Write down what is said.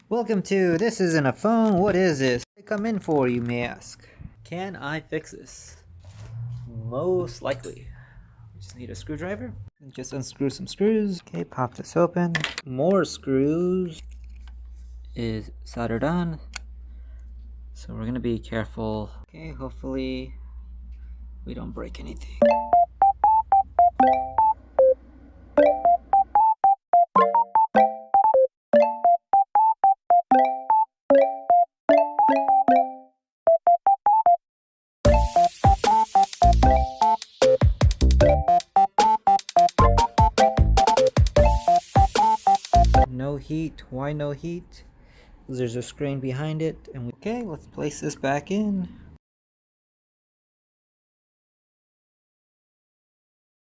Welcome to This Isn't a Phone, What Is This? I come in for, you may ask. Can I fix this? Most likely. We just need a screwdriver. Just unscrew some screws. Okay, pop this open. More screws is soldered on. So we're gonna be careful. Okay, hopefully we don't break anything. No heat. Why no heat? Because there's a screen behind it. And okay, let's place this back in.